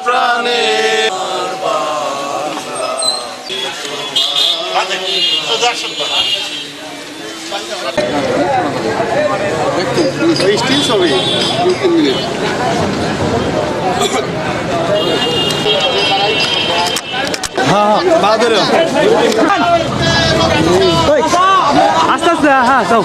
প্রাণে স্টিল ছবি 2-3 মিনিট হ্যাঁ বাদর আস্তে আস্তে হ্যাঁ যাও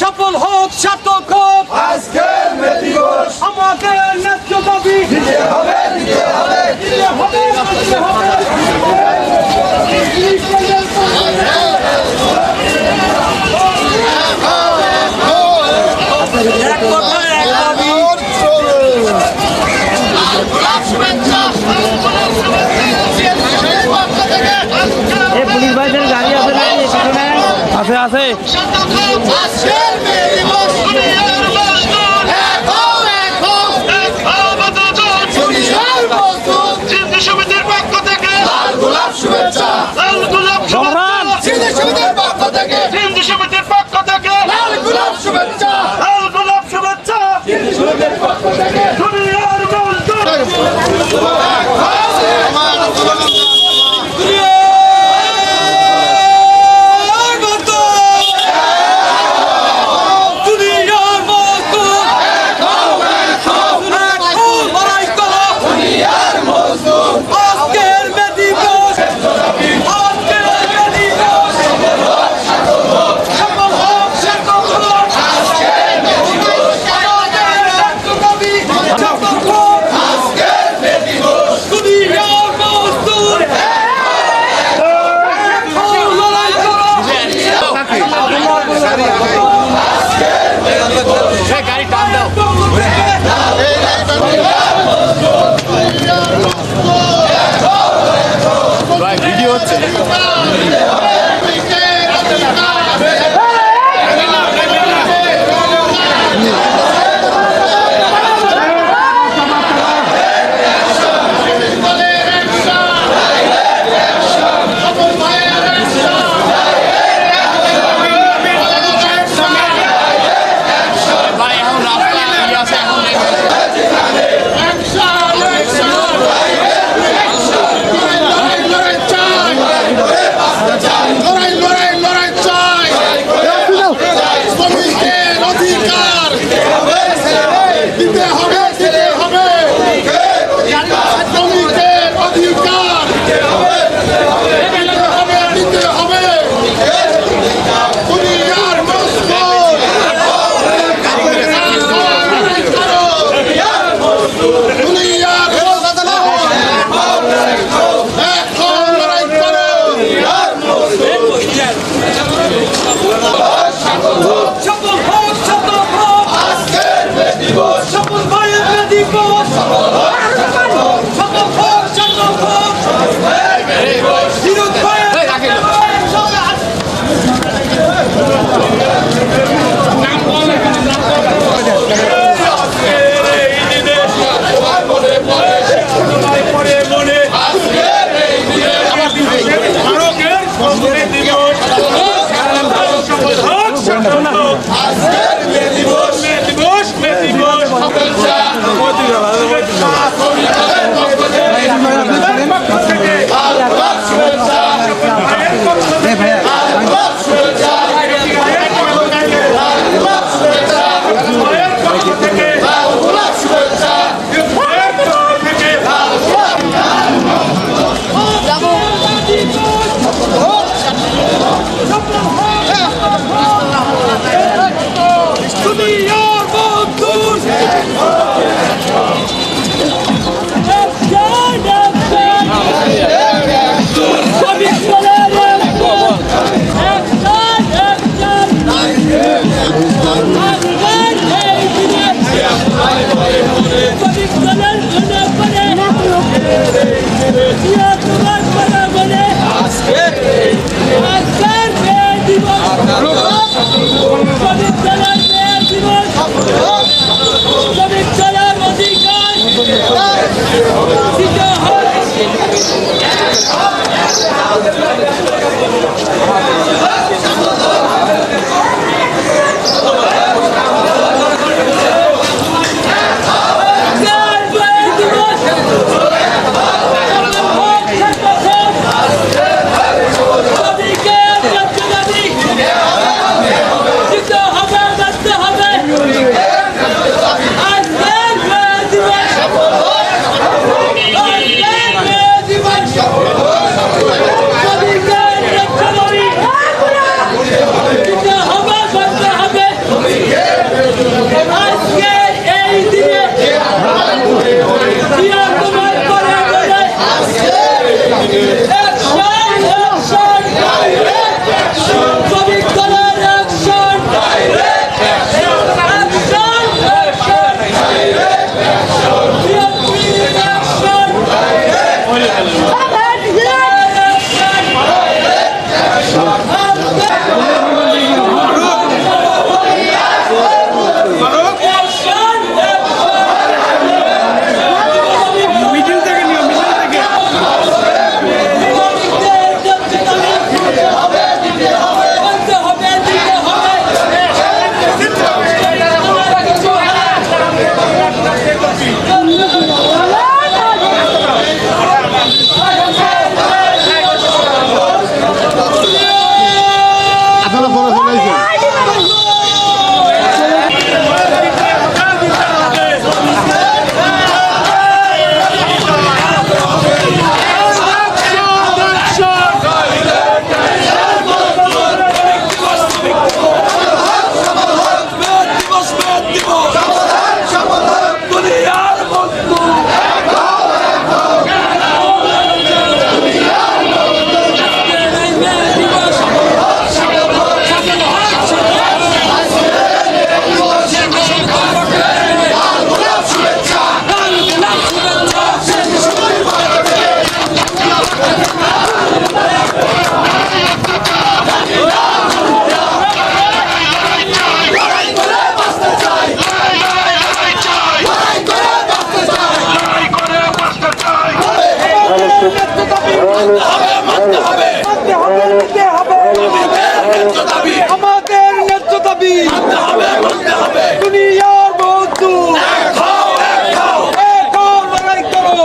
সফল হোক সার্থক হোক আজকের মে দিবস আমাদের ন্যায্য দাবি দিতে হবে দিতে হবে দিতে হবে দিতে হবে পুলিশ ভাইদের গাড়ি আছে আছে আছে ভিডিও হচ্ছে তুমি আর বন্ধু আপনারা ফোনে ফোনাইছেন আমাদের ন্যায্য দাবি দুনিয়ার বন্ধু লড়াই করো।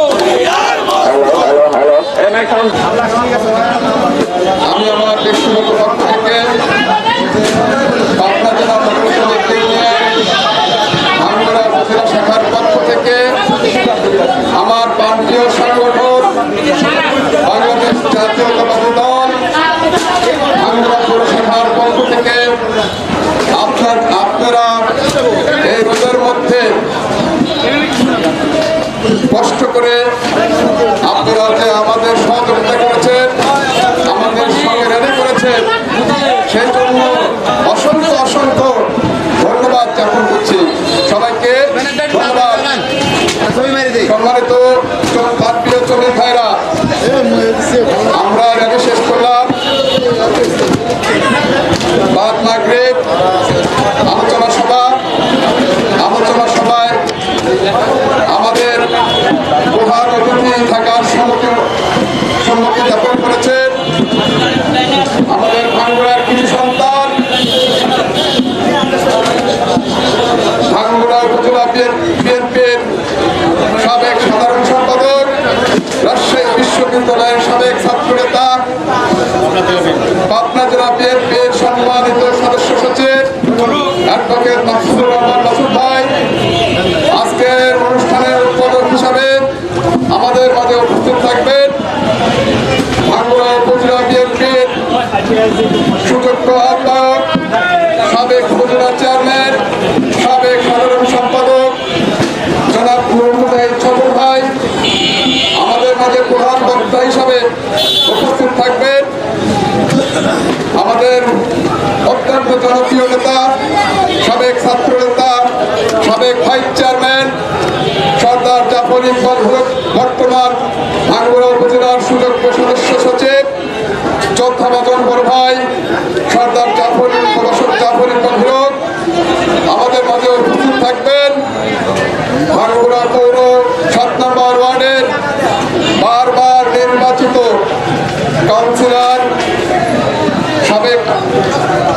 আমি আমার ব্যক্তিগত পক্ষ থেকে পাবনা জেলা প্রশাসনিক ইউনিয়ন ভাঙ্গুড়া উপজেলা শাখার পক্ষ থেকে আমার প্রান্তীয় সংগঠন বাংলাদেশ জাতীয়তাবাদী দল ভাঙ্গুড়া পৌর শাখার পক্ষ থেকে আপনারা এই রোদের মধ্যে কষ্ট করে আপনারা যে আমাদের সহযোগিতা করেছেন, আমাদের সঙ্গে র্যালি করেছেন, সেই জন্য অসংখ্য অসংখ্য ধন্যবাদ জ্ঞাপন করছি সবাইকে। ধন্যবাদ। সম্মানিত প্রিয় শ্রমিক ভাইরা, আমরা র্যালি শেষ করলাম। বাদ মাগরিব আলোচনা সভায় আমাদের প্রধান অতিথি থাকার সম্মতি জ্ঞাপন করেছেন আমাদের ভাঙ্গুড়ার কিছু সন্তান, ভাঙ্গুড়া উপজেলা বিএনপির সাবেক সাধারণ সম্পাদক, রাজশাহী বিশ্ববিদ্যালয়ের সাবেক ছাত্র নেতা, পাবনা জেলা বিএনপির সম্মানিত সদস্য সচিব অ্যাডভোকেট মাসুদুর রহমান মাসুদ ভাই, আজকের অনুষ্ঠানের উদ্বোধক হিসাবে আমাদের মাঝে উপস্থিত থাকবেন ভাঙ্গুড়া উপজেলা বিএনপির সুযোগ্য আহ্বায়ক, সাবেক উপজেলা চেয়ারম্যান, সাবেক সাধারণ সম্পাদক জনাব ছবর ভাই আমাদের মাঝে প্রধান বক্তা হিসাবে উপস্থিত থাকবেন। আমাদের অত্যন্ত জনপ্রিয় নেতা, সাবেক ছাত্র নেতা, সাবেক ভাইস চেয়ারম্যান সর্দার জাফর ইকবাল বর্তমান ভাঙ্গুড়া উপজেলার সুযোগ্য সদস্য সচিব যোদ্ধাবাজন বড় ভাই সর্দার জাফর ইকবাল হিরক আমাদের মাঝে উপস্থিত থাকবেন। ভাঙ্গুড়া পৌর 7 নম্বর ওয়ার্ডের বারবার নির্বাচিত কাউন্সিলর, সাবেক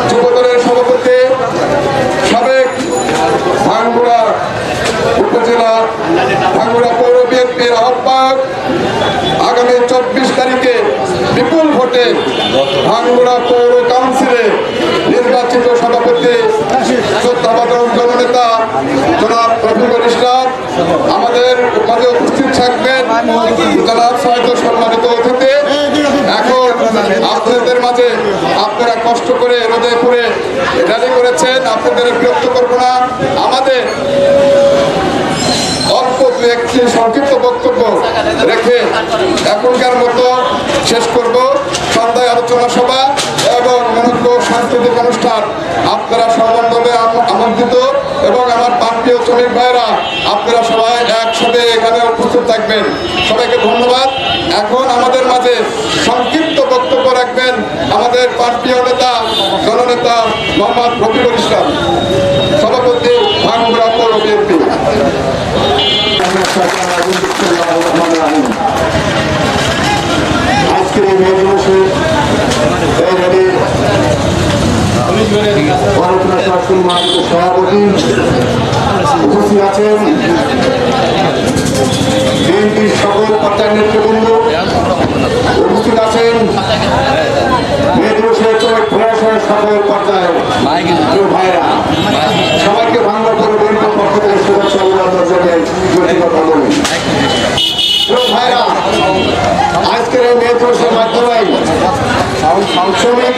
যুবদলের সভাপতি, সাবেক ভাঙ্গুড়া উপজেলা ভাঙ্গুড়া পৌর বিএনপির আহ্বায়ক, আগামী 24 তারিখে বিপুল ভোটে ভাঙ্গুড়া পৌর কাউন্সিলে নির্বাচিত সভাপতি শ্রদ্ধাভাজন জননেতা জনাব রফিকুল ইসলাম আমাদের মাঝে উপস্থিত থাকবেন। জনাব সাহিত্য সম্মানিত অতিথি, এখন আপনাদের মাঝে আপনারা কষ্ট করে রোদে পুড়ে র্যালি করেছেন, আপনাদের বিরক্ত করবো না। আমাদের অল্প দু একটি সংক্ষিপ্ত বক্তব্য রেখে এখনকার মতো শেষ করব। সন্ধ্যায় আলোচনা সভা এবং মনোজ্ঞ সাংস্কৃতিক অনুষ্ঠান, আপনারা সর্বদলে আমন্ত্রিত এবং আমার প্রান্তীয় শ্রমিক ভাইরা আপনারা সবাই একসাথে এখানে উপস্থিত থাকবেন। সবাইকে ধন্যবাদ। এখন আমাদের মাঝে সংক্ষিপ্ত বক্তব্য রাখবেন আমাদের প্রান্তীয় নেতা জননেতা মোহাম্মদ রফিকুল ইসলাম, সভাপতি ভাঙ্গুড়া পৌর বিএনপি। আজকের এই মে দিবসে এই র্যালির সভাপতি উপস্থিত আছেন বিএনপির সকল পর্যায়ের নেতৃবৃন্দ, উপস্থিত আছেন মে দিবসের সকল পর্যায়ের ভাইরা, সবাইকে ভাঙ্গা করে বিএনপির পক্ষ থেকে শুভেচ্ছা অভিনন্দন জানিয়ে দুটি কথা বলি। ভাইরা, আজকের এই মে দিবসের মাধ্যমে শ্রমিক